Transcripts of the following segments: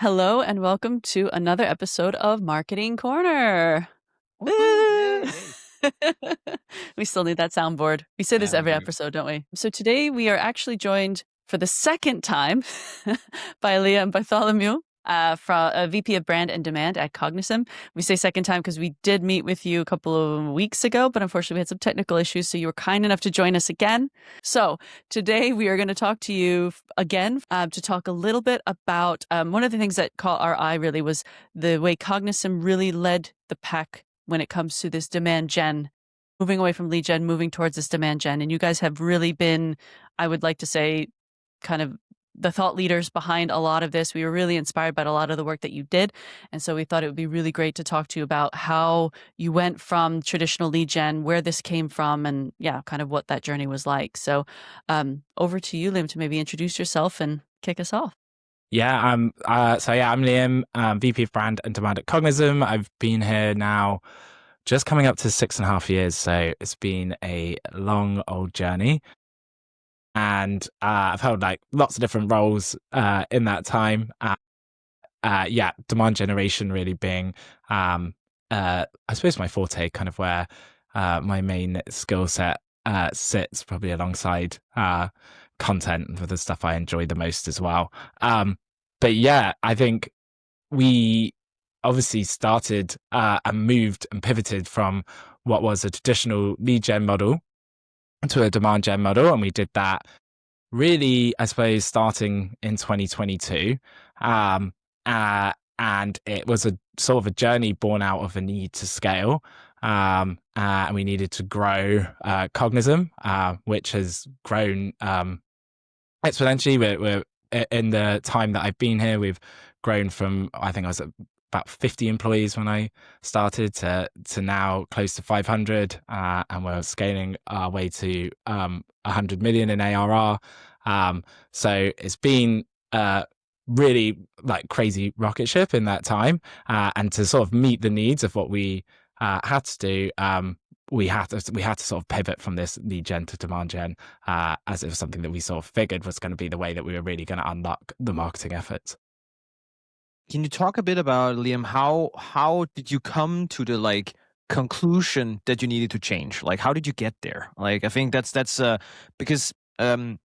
Hello and welcome to another episode of Marketing Corner. Woo! We still need that soundboard. We say this Yeah, we every do. episode, don't we? So today we are actually joined for the second time by Liam Bartholomew, from a VP of Brand and Demand at Cognism. We say second time because we did meet with you a couple of weeks ago, but unfortunately we had some technical issues, so you were kind enough to join us again. So today we are going to talk to you again to talk a little bit about one of the things that caught our eye really was the way Cognism really led the pack when it comes to this demand gen, moving away from lead gen, moving towards this demand gen. And you guys have really been, I would like to say, kind of the thought leaders behind a lot of this. We were really inspired by a lot of the work that you did. And so we thought it would be really great to talk to you about how you went from traditional lead gen, where this came from, and yeah, kind of what that journey was like. So over to you, Liam, to maybe introduce yourself and kick us off. Yeah, I'm Liam, VP of Brand and Demand at Cognism. I've been here now just coming up to 6.5 years, so it's been a long old journey. And I've held like lots of different roles in that time. Demand generation really being, I suppose, my forte, kind of where my main skill set sits, probably alongside content for the stuff I enjoy the most as well. But yeah, I think we obviously started and moved and pivoted from what was a traditional lead gen model to a demand gen model. And we did that really, I suppose, starting in 2022. And it was a sort of a journey born out of a need to scale. And we needed to grow Cognism, which has grown exponentially. We're in the time that I've been here, we've grown from, I think I was at about 50 employees when I started to now close to 500, and we're scaling our way to 100 million in ARR. So it's been really like crazy rocket ship in that time, and to sort of meet the needs of what we had to do. We had to sort of pivot from this lead gen to demand gen, as it was something that we sort of figured was going to be the way that we were really going to unlock the marketing efforts. Can you talk a bit about, Liam, how did you come to the conclusion that you needed to change? Like, how did you get there? Like, I think that's because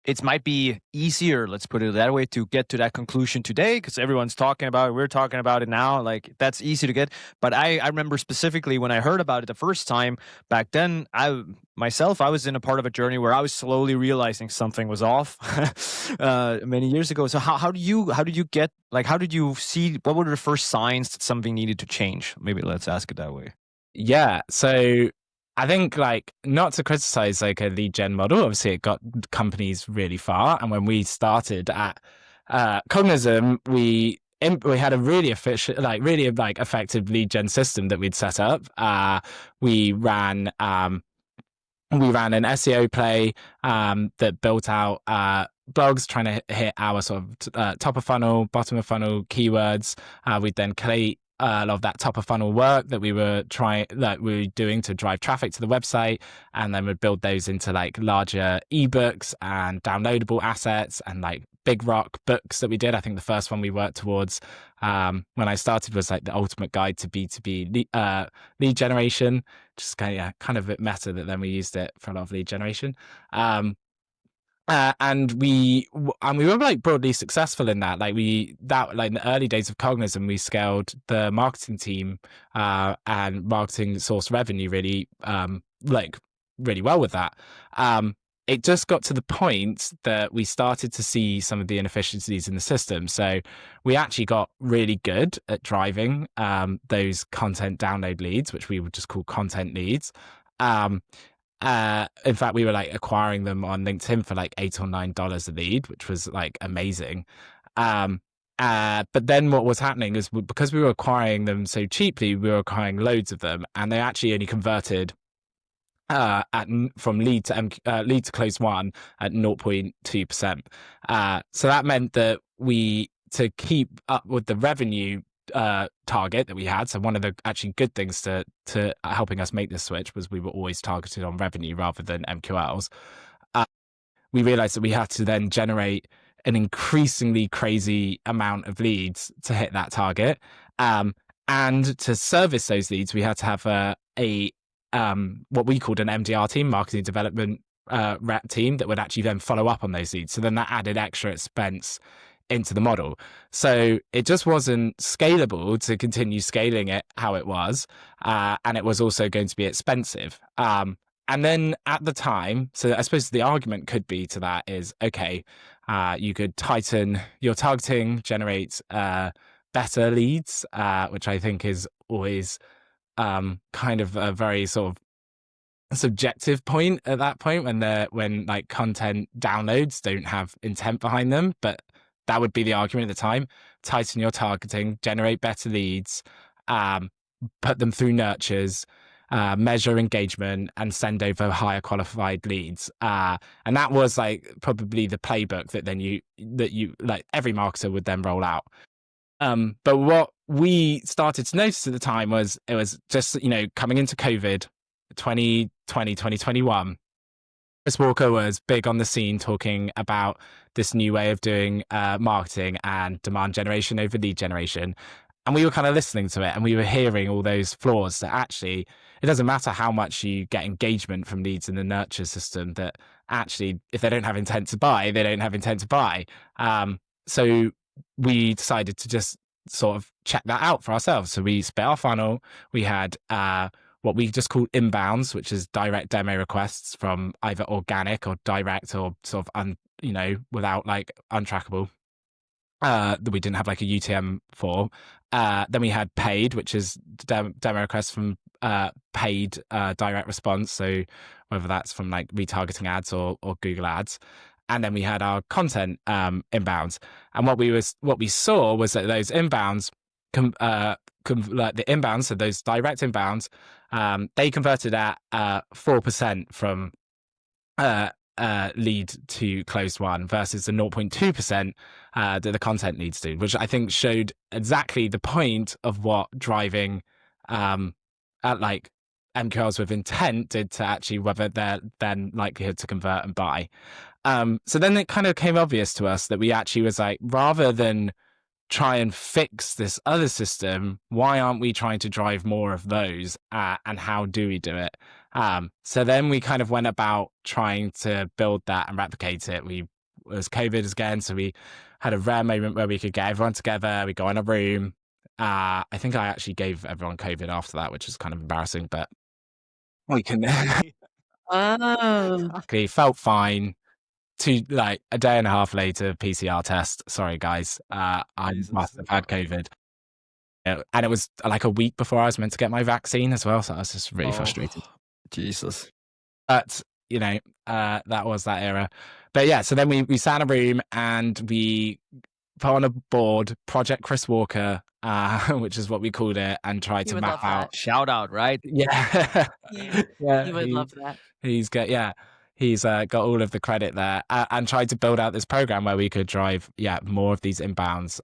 it might be easier, let's put it that way, to get to that conclusion today because everyone's talking about it. We're talking about it now. Like, that's easy to get. But I remember specifically when I heard about it the first time back then, I was in a part of a journey where I was slowly realizing something was off many years ago. So how did you see, what were the first signs that something needed to change? Maybe let's ask it that way. Yeah. So I think, like, not to criticize like a lead gen model, obviously it got companies really far. And when we started at Cognism, we had a really efficient, really effective lead gen system that we'd set up. We ran an SEO play that built out blogs trying to hit our sort of top of funnel, bottom of funnel keywords. We'd then collate a lot of that top of funnel work that we were doing to drive traffic to the website, and then we'd build those into like larger ebooks and downloadable assets and like big rock books that we did. I think the first one we worked towards when I started was like the ultimate guide to B2B lead generation, just kind of a bit meta, that then we used it for a lot of lead generation. And we were like broadly successful in that. Like in the early days of Cognism, we scaled the marketing team and marketing source revenue really really well with that. It just got to the point that we started to see some of the inefficiencies in the system. So we actually got really good at driving those content download leads, which we would just call content leads. In fact, we were like acquiring them on LinkedIn for like $8 or $9 a lead, which was like amazing. But then what was happening is, because we were acquiring them so cheaply, we were acquiring loads of them, and they actually only converted from lead to close one at 0.2%. So that meant that to keep up with the revenue target that we had. So one of the actually good things to helping us make this switch was we were always targeted on revenue rather than MQLs. We realized that we had to then generate an increasingly crazy amount of leads to hit that target. And to service those leads, we had to have a what we called an MDR team, marketing development rep team, that would actually then follow up on those leads. So then that added extra expense into the model. So it just wasn't scalable to continue scaling it how it was. And it was also going to be expensive. And then at the time, so I suppose the argument could be to that is, okay, you could tighten your targeting, generate better leads, which I think is always kind of a very sort of subjective point at that point, when like content downloads don't have intent behind them. But that would be the argument at the time: tighten your targeting, generate better leads, put them through nurtures, measure engagement, and send over higher qualified leads. And that was like probably the playbook that you like every marketer would then roll out. But what we started to notice at the time was it was just, coming into COVID 2020, 2021, Chris Walker was big on the scene talking about this new way of doing marketing and demand generation over lead generation. And we were kind of listening to it, and we were hearing all those flaws that actually it doesn't matter how much you get engagement from leads in the nurture system, that actually if they don't have intent to buy, they don't have intent to buy. So we decided to just sort of check that out for ourselves. So we split our funnel. We had what we just call inbounds, which is direct demo requests from either organic or direct or sort of without like untrackable, that we didn't have like a UTM for. Then we had paid, which is demo requests from paid direct response. So whether that's from like retargeting ads or Google ads. And then we had our content inbounds. And what we saw was that those inbounds, like the inbounds, so those direct inbounds, they converted at 4% from lead to closed one versus the 0.2% that the content leads do, which I think showed exactly the point of what driving like MQLs with intent did to actually whether they're then likelihood to convert and buy. So then it kind of came obvious to us that we actually was like, rather than try and fix this other system, why aren't we trying to drive more of those, and how do we do it? So then we kind of went about trying to build that and replicate it. It was COVID again, so we had a rare moment where we could get everyone together. We go in a room. I think I actually gave everyone COVID after that, which is kind of embarrassing, but we can. Oh, Exactly, felt fine. Like a day and a half later, PCR test. Sorry, guys. I must have had COVID. And it was like a week before I was meant to get my vaccine as well. So I was just really frustrated. Jesus. But, that was that era. But yeah, so then we sat in a room and we put on a board Project Chris Walker, which is what we called it, and tried to map out. Shout out, right? Yeah. you would love that. He's got all of the credit there, and tried to build out this program where we could drive more of these inbounds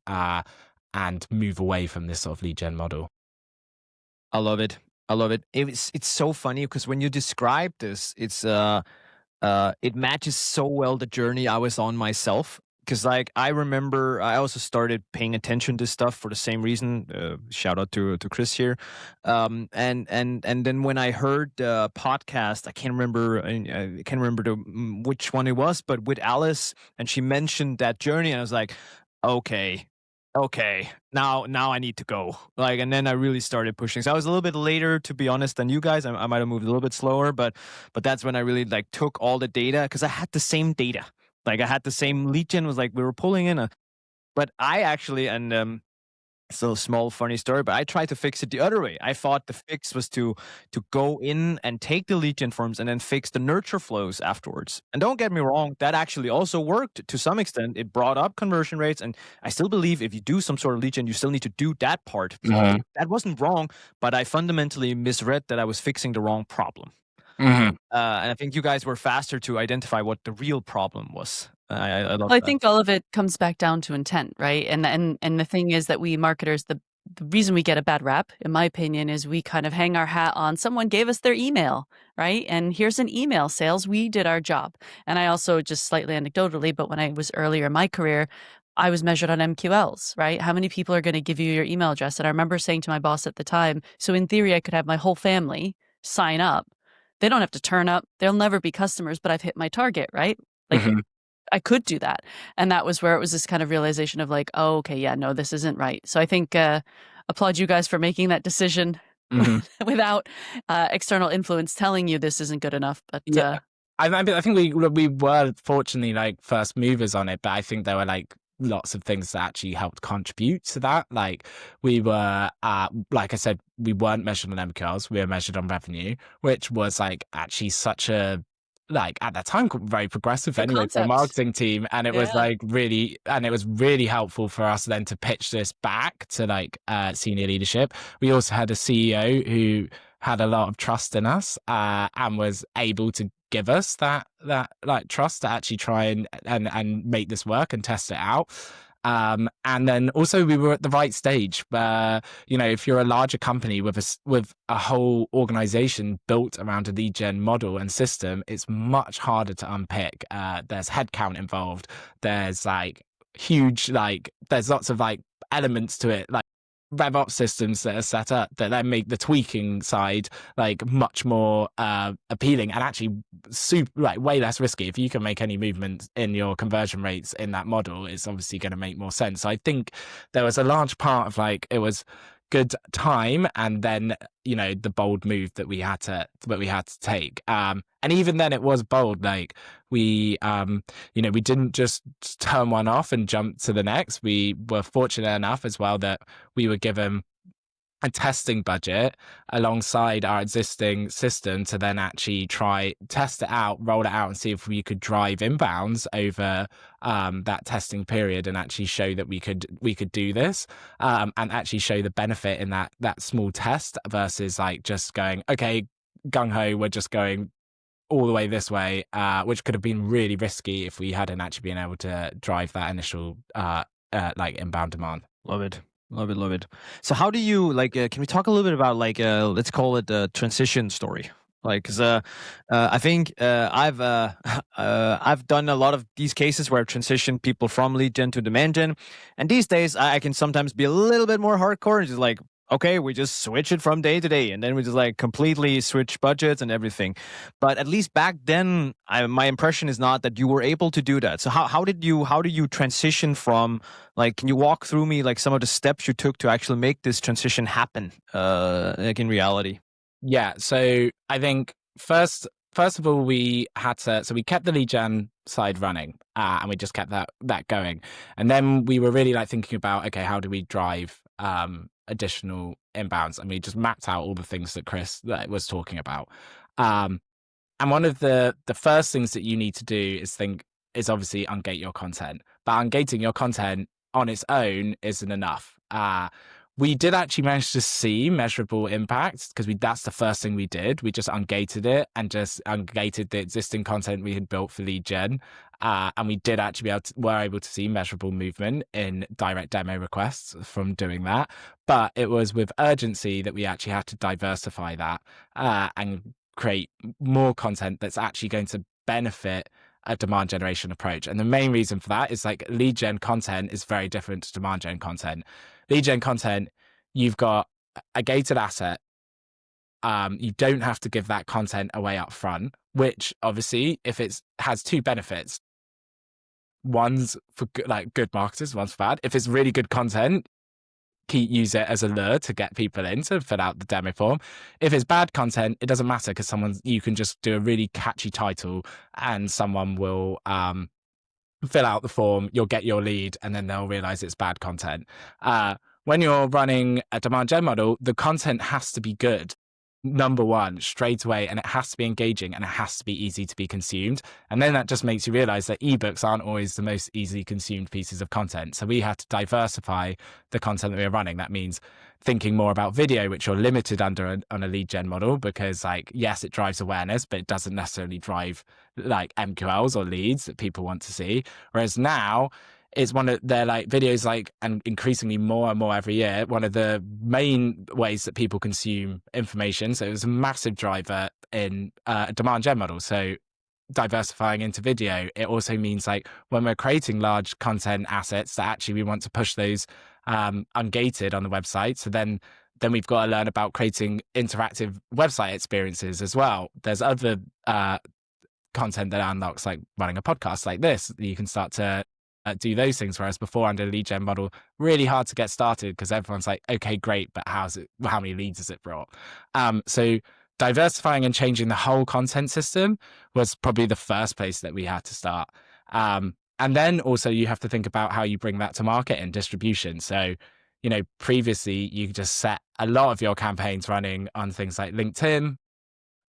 and move away from this sort of lead gen model. I love it. It's so funny because when you describe this, it matches so well the journey I was on myself. Because like I remember, I also started paying attention to stuff for the same reason. Shout out to Chris here. And then when I heard the podcast, I can't remember which one it was, but with Alice, and she mentioned that journey, and I was like, okay, now I need to go. Like, and then I really started pushing. So I was a little bit later, to be honest, than you guys. I might have moved a little bit slower, but that's when I really like took all the data, because I had the same data. Like I had the same lead gen, was like we were pulling in but I actually, and it's a small funny story, but I tried to fix it the other way. I thought the fix was to go in and take the lead gen forms and then fix the nurture flows afterwards. And don't get me wrong, that actually also worked to some extent. It brought up conversion rates, and I still believe if you do some sort of lead gen, you still need to do that part. Mm-hmm. That wasn't wrong, but I fundamentally misread that I was fixing the wrong problem. Mm-hmm. And I think you guys were faster to identify what the real problem was. I love I that. think all of it comes back down to intent, right? And the thing is that we marketers, the reason we get a bad rap, in my opinion, is we kind of hang our hat on someone gave us their email right? And here's an email sales. We did our job. And I also, just slightly anecdotally, but when I was earlier in my career, I was measured on MQLs, right? How many people are going to give you your email address? And I remember saying to my boss at the time, so in theory, I could have my whole family sign up. They don't have to turn up. They'll never be customers, but I've hit my target, right? Like Mhm. I could do that. And that was where it was this kind of realization of like, oh, okay, yeah, no, this isn't right. So I think applaud you guys for making that decision Mhm. without external influence telling you this isn't good enough. But Yeah. I think we were fortunately like first movers on it, but I think there were like lots of things that actually helped contribute to that. Like we were, like I said, we weren't measured on MQLs, we were measured on revenue, which was like actually such a like at that time very progressive good anyway for a concept. marketing team, and it was Yeah. like really, and it was really helpful for us then to pitch this back to like senior leadership. We also had a CEO who had a lot of trust in us and was able to give us that like trust to actually try and make this work and test it out. And then also we were at the right stage where, you know, if you're a larger company with a whole organization built around a lead gen model and system, it's much harder to unpick. There's headcount involved. There's like huge, like there's lots of like elements to it, like RevOps systems that are set up that then make the tweaking side like much more appealing and actually super like way less risky. If you can make any movement in your conversion rates in that model, it's obviously going to make more sense. So I think there was a large part of like it was good time and then, you know, the bold move that we had to take, and even then it was bold. Like we you know, we didn't just turn one off and jump to the next. We were fortunate enough as well that we were given a testing budget alongside our existing system to then actually try test it out, roll it out, and see if we could drive inbounds over that testing period and actually show that we could do this, and actually show the benefit in that small test versus like just going, okay, gung ho, we're just going all the way this way, which could have been really risky if we hadn't actually been able to drive that initial like inbound demand. Love it. Love it. Love it. So how do you like, can we talk a little bit about like, let's call it a transition story? Like, cause, I think, I've done a lot of these cases where I've transitioned people from lead gen to demand gen. And these days I can sometimes be a little bit more hardcore and just like, okay, we just switch it from day to day. And then we just like completely switch budgets and everything. But at least back then, my impression is not that you were able to do that. So how do you transition from, like, can you walk through me like some of the steps you took to actually make this transition happen, like in reality? Yeah, so I think first of all we had to, so we kept the lead gen side running, and we just kept that going, and then we were really like thinking about, okay, how do we drive additional inbounds, and we just mapped out all the things that Chris was talking about, and one of the first things that you need to do is obviously ungate your content, but ungating your content on its own isn't enough. We did actually manage to see measurable impacts because that's the first thing we did. We just ungated it and just ungated the existing content we had built for lead gen. And we did actually were able to see measurable movement in direct demo requests from doing that. But it was with urgency that we actually had to diversify that and create more content that's actually going to benefit a demand generation approach. And the main reason for that is like lead gen content is very different to demand gen content. Lead gen content, you've got a gated asset. You don't have to give that content away up front, which obviously if it has two benefits, one's for good marketers, one's for bad. If it's really good content, use it as a lure to get people in to fill out the demo form. If it's bad content, it doesn't matter because you can just do a really catchy title and someone will fill out the form, you'll get your lead, and then they'll realize it's bad content. When you're running a demand gen model, the content has to be good, number one, straight away, and it has to be engaging and it has to be easy to be consumed. And then that just makes you realize that ebooks aren't always the most easily consumed pieces of content. So we had to diversify the content that we were running. That means thinking more about video, which you're limited under on a lead gen model because, like, yes, it drives awareness, but it doesn't necessarily drive like MQLs or leads that people want to see. Whereas now it's one of their like videos, like, and increasingly more and more every year, one of the main ways that people consume information. So it was a massive driver in a demand gen model. So diversifying into video, it also means like when we're creating large content assets that actually we want to push those ungated on the website. So then we've got to learn about creating interactive website experiences as well. There's other content that unlocks, like running a podcast like this. You can start to do those things. Whereas before, under the lead gen model, really hard to get started because everyone's like, okay, great, but how many leads has it brought? So diversifying and changing the whole content system was probably the first place that we had to start. And then also you have to think about how you bring that to market and distribution. So, previously you could just set a lot of your campaigns running on things like LinkedIn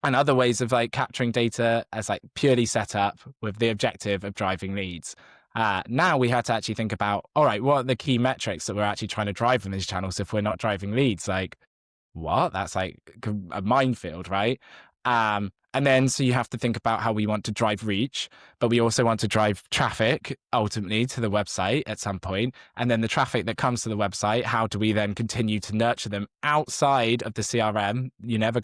and other ways of like capturing data as like purely set up with the objective of driving leads. Now we had to actually think about, all right, what are the key metrics that we're actually trying to drive from these channels if we're not driving leads? Like, what? That's like a minefield, right? And then so you have to think about how we want to drive reach, but we also want to drive traffic ultimately to the website at some point. And then the traffic that comes to the website, how do we then continue to nurture them outside of the CRM? You haven't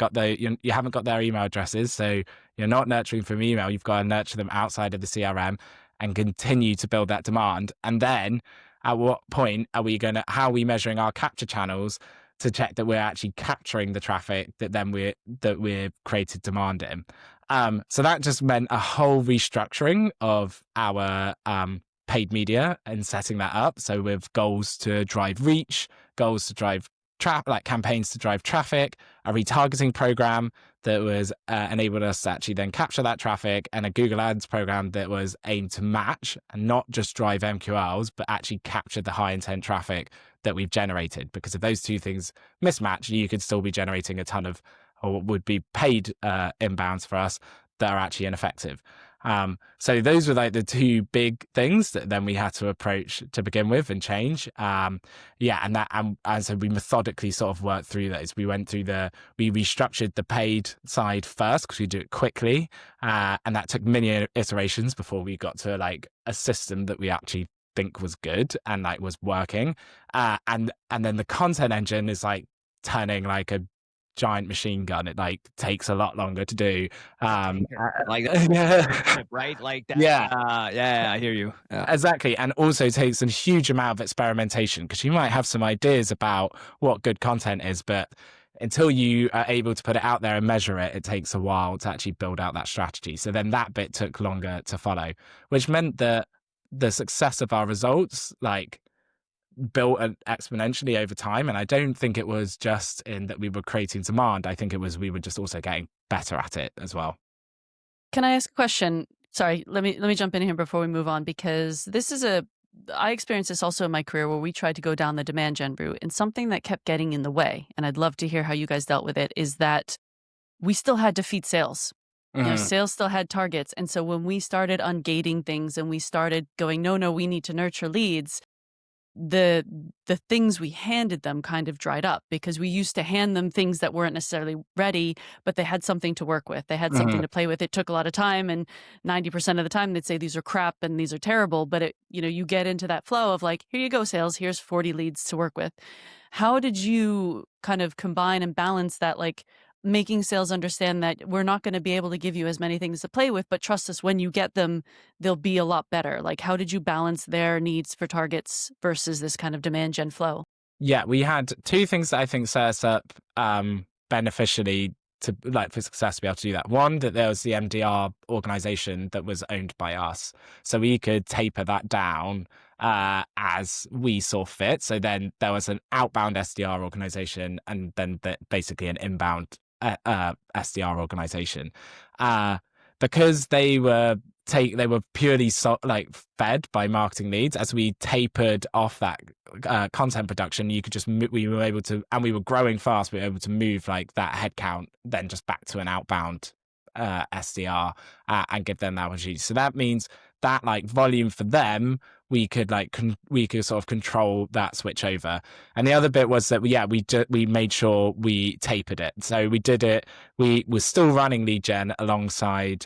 got their email addresses, so you're not nurturing from email. You've got to nurture them outside of the CRM and continue to build that demand. And then at what point how are we measuring our capture channels to check that we're actually capturing the traffic that we're created demand in? So that just meant a whole restructuring of our paid media and setting that up. So with goals to drive reach, goals to drive campaigns to drive traffic, a retargeting program that was enabled us to actually then capture that traffic, and a Google Ads program that was aimed to match and not just drive MQLs, but actually capture the high intent traffic that we've generated. Because if those two things mismatch, you could still be generating a ton of, or would be paid inbounds for us that are actually ineffective. So those were like the two big things that then we had to approach to begin with and change. And so we methodically sort of worked through those. We restructured the paid side first because we do it quickly. And that took many iterations before we got to like a system that we actually think was good and like was working. And then the content engine is like turning like a giant machine gun. It like takes a lot longer to do. Like Yeah. right? Like that. Yeah. I hear you. Yeah. Exactly. And also takes a huge amount of experimentation, because you might have some ideas about what good content is, but until you are able to put it out there and measure it, it takes a while to actually build out that strategy. So then that bit took longer to follow, which meant that the success of our results like built exponentially over time. And I don't think it was just in that we were creating demand. I think it was we were just also getting better at it as well. Can I ask a question? Sorry, let me jump in here before we move on, because I experienced this also in my career where we tried to go down the demand gen route, and something that kept getting in the way, and I'd love to hear how you guys dealt with it, is that we still had to feed sales. Sales still had targets. And so when we started ungating things and we started going, no, we need to nurture leads, the things we handed them kind of dried up, because we used to hand them things that weren't necessarily ready, but they had something to work with. They had something to play with. It took a lot of time, and 90% of the time they'd say these are crap and these are terrible. But you get into that flow of like, here you go, sales, here's 40 leads to work with. How did you kind of combine and balance that, like making sales understand that we're not going to be able to give you as many things to play with, but trust us, when you get them, they'll be a lot better? Like, how did you balance their needs for targets versus this kind of demand gen flow? Yeah, we had two things that I think set us up beneficially to like for success to be able to do that. One, that there was the MDR organization that was owned by us, so we could taper that down as we saw fit. So then there was an outbound SDR organization, and then basically an inbound SDR organization, because they were purely fed by marketing leads. As we tapered off that content production, we were able to, and we were growing fast, we were able to move like that headcount then just back to an outbound SDR and give them that opportunity. So that means that like volume for them, we could sort of control that switch over. And the other bit was that we made sure we tapered it. So we did it. We were still running lead gen alongside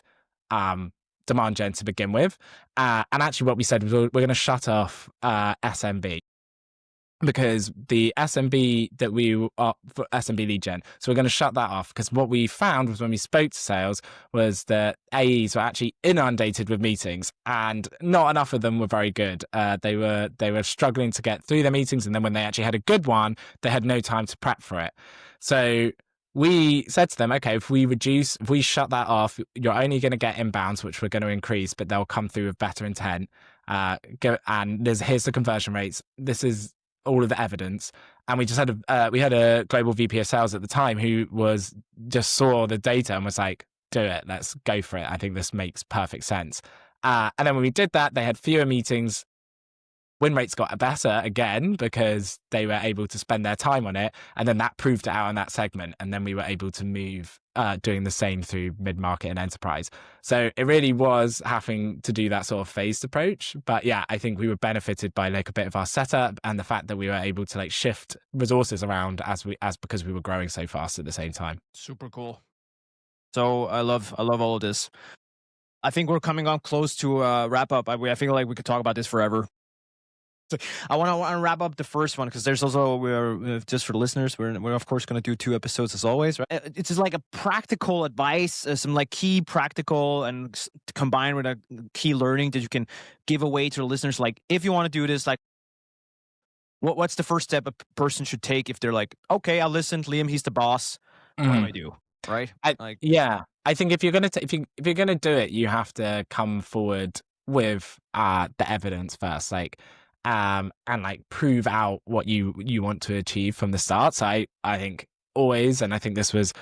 demand gen to begin with. And actually what we said was we're going to shut off SMB, because the SMB that we are for SMB lead gen. So we're going to shut that off, because what we found was when we spoke to sales was that AEs were actually inundated with meetings, and not enough of them were very good. They were struggling to get through their meetings, and then when they actually had a good one, they had no time to prep for it. So we said to them, okay, if we shut that off, you're only going to get inbounds, which we're going to increase, but they'll come through with better intent. And here's the conversion rates. This is all of the evidence. And we just had a global VP of sales at the time who just saw the data and was like, do it, let's go for it. I think this makes perfect sense. And then when we did that, they had fewer meetings. Win rates got better again because they were able to spend their time on it. And then that proved it out in that segment. And then we were able to move doing the same through mid-market and enterprise. So it really was having to do that sort of phased approach. But yeah, I think we were benefited by like a bit of our setup and the fact that we were able to like shift resources around because we were growing so fast at the same time. Super cool. So I love all of this. I think we're coming on close to wrap up. I feel like we could talk about this forever. So I want to wrap up the first one, because there's also, we're just for the listeners, we're of course going to do 2 episodes as always, right? It's just like a practical advice, some like key practical and combined with a key learning that you can give away to the listeners. Like if you want to do this, like what's the first step a person should take if they're like, okay, I'll listen to Liam, he's the boss. What do I do? Right? I think if you're gonna if you're gonna do it, you have to come forward with the evidence first, like and like prove out what you want to achieve from the start. So I think always, and I think this was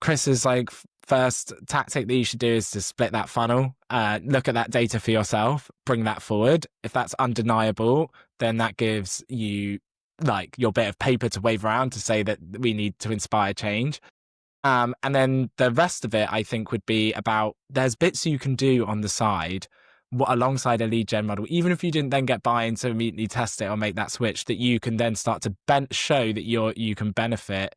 Chris's like first tactic that you should do, is to split that funnel, look at that data for yourself, bring that forward. If that's undeniable, then that gives you like your bit of paper to wave around to say that we need to inspire change. And then the rest of it, I think, would be about, there's bits you can do on the side alongside a lead gen model, even if you didn't then get buy-in to immediately test it or make that switch, that you can then start to show that you can benefit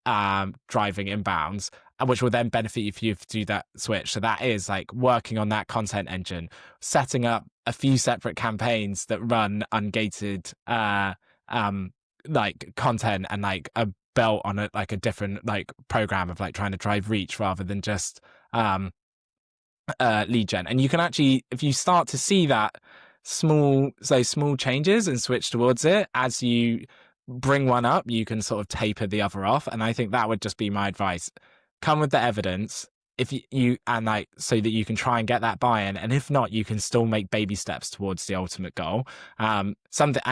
driving inbounds, and which will then benefit you if you do that switch. So that is like working on that content engine, setting up a few separate campaigns that run ungated like content, and like a belt on a different like program of like trying to drive reach rather than just lead gen. And you can actually, if you start to see those small changes and switch towards it, as you bring one up, you can sort of taper the other off. And I think that would just be my advice. Come with the evidence, if you and like, so that you can try and get that buy-in, and if not, you can still make baby steps towards the ultimate goal. And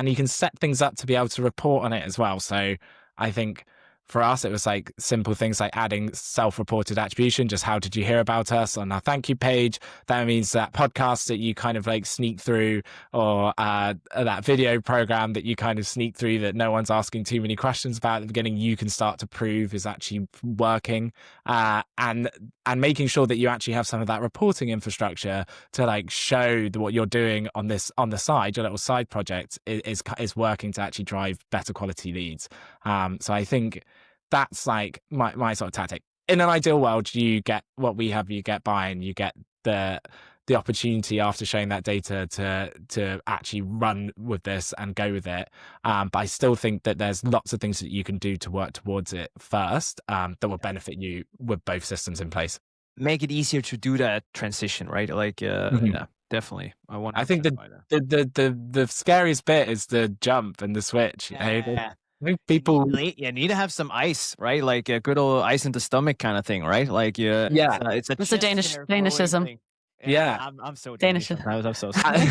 you can set things up to be able to report on it as well. So I think for us, it was like simple things like adding self-reported attribution. Just how did you hear about us on our thank you page? That means that podcast that you kind of like sneak through, or that video program that you kind of sneak through that no one's asking too many questions about at the beginning, you can start to prove is actually working. And making sure that you actually have some of that reporting infrastructure to like show that what you're doing on the side, your little side project is working to actually drive better quality leads. So I think that's like my sort of tactic. In an ideal world, you get what we have, you get buy-in, you get the opportunity after showing that data to actually run with this and go with it. But I still think that there's lots of things that you can do to work towards it first, that will benefit you with both systems in place. Make it easier to do that transition, right? Like, yeah, definitely. I think the scariest bit is the jump and the switch. Yeah. I think people need to have some ice, right? Like a good old ice in the stomach kind of thing, right? Like yeah, it's a Danishism. Yeah, I'm so Danish. I'm so sorry.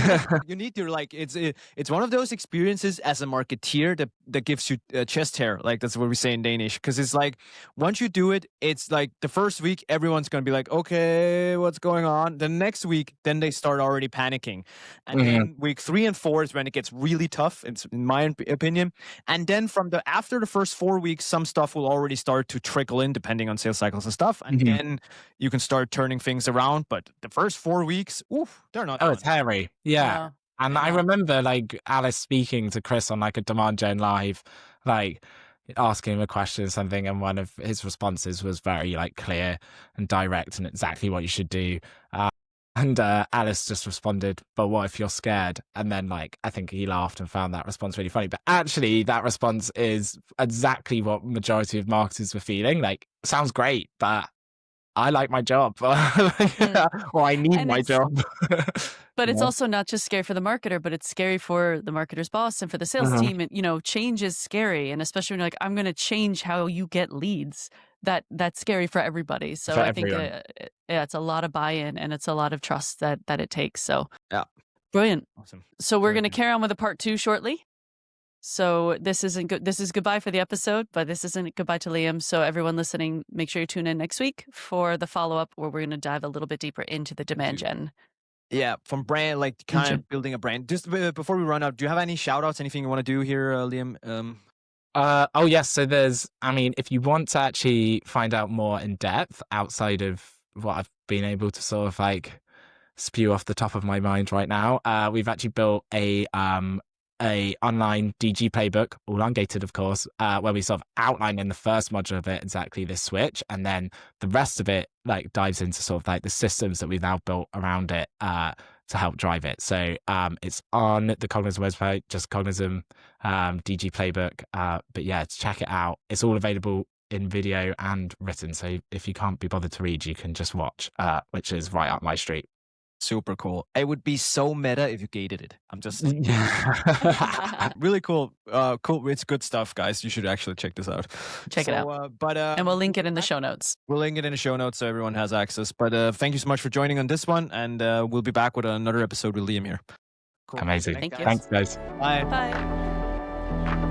You need to like, it's one of those experiences as a marketeer that gives you chest hair. Like that's what we say in Danish, because it's like once you do it, it's like the first week everyone's gonna be like, okay, what's going on? The next week, then they start already panicking, and then week 3 and 4 is when it gets really tough. It's in my opinion, and then after the first 4 weeks, some stuff will already start to trickle in depending on sales cycles and stuff, and then you can start turning things around. But the first 4 weeks, they're not. Oh, it's hairy. Yeah. And I remember like Alice speaking to Chris on like a demand gen live, like asking him a question or something, and one of his responses was very like clear and direct and exactly what you should do. And Alice just responded, "But what if you're scared?" And then, like, I think he laughed and found that response really funny. But actually, that response is exactly what majority of marketers were feeling. Like, sounds great, but I like my job, or I need And my job. But it's Yeah. also not just scary for the marketer, but it's scary for the marketer's boss and for the sales Mhm. team. And, you know, change is scary. And especially when you're like, I'm going to change how you get leads. That's scary for everybody. So For I think, everyone. yeah, it's a lot of buy-in and it's a lot of trust that it takes. So Yeah. brilliant. Awesome. So we're Very going to good. carry on with a part 2 shortly. So this isn't good. This is goodbye for the episode, but this isn't goodbye to Liam. So everyone listening, make sure you tune in next week for the follow-up where we're going to dive a little bit deeper into the demand gen. Yeah, from brand, like kind of building a brand. Just before we run out, do you have any shout outs, anything you want to do here, Liam? Oh yes, so if you want to actually find out more in depth outside of what I've been able to sort of like spew off the top of my mind right now, we've actually built a online DG playbook, all ungated of course, where we sort of outline in the first module of it exactly this switch, and then the rest of it like dives into sort of like the systems that we've now built around it to help drive it. So it's on the Cognism website, just Cognism DG playbook. But yeah, check it out. It's all available in video and written. So if you can't be bothered to read, you can just watch, which is right up my street. Super cool. It would be so meta if you gated it. I'm just Yeah. really cool. Cool. It's good stuff, guys. You should actually check this out. Check it out. And we'll link it in the show notes. We'll link it in the show notes so everyone has access. But thank you so much for joining on this one, and we'll be back with another episode with Liam here. Cool. Amazing. Thank you. Thanks, guys. Bye. Bye.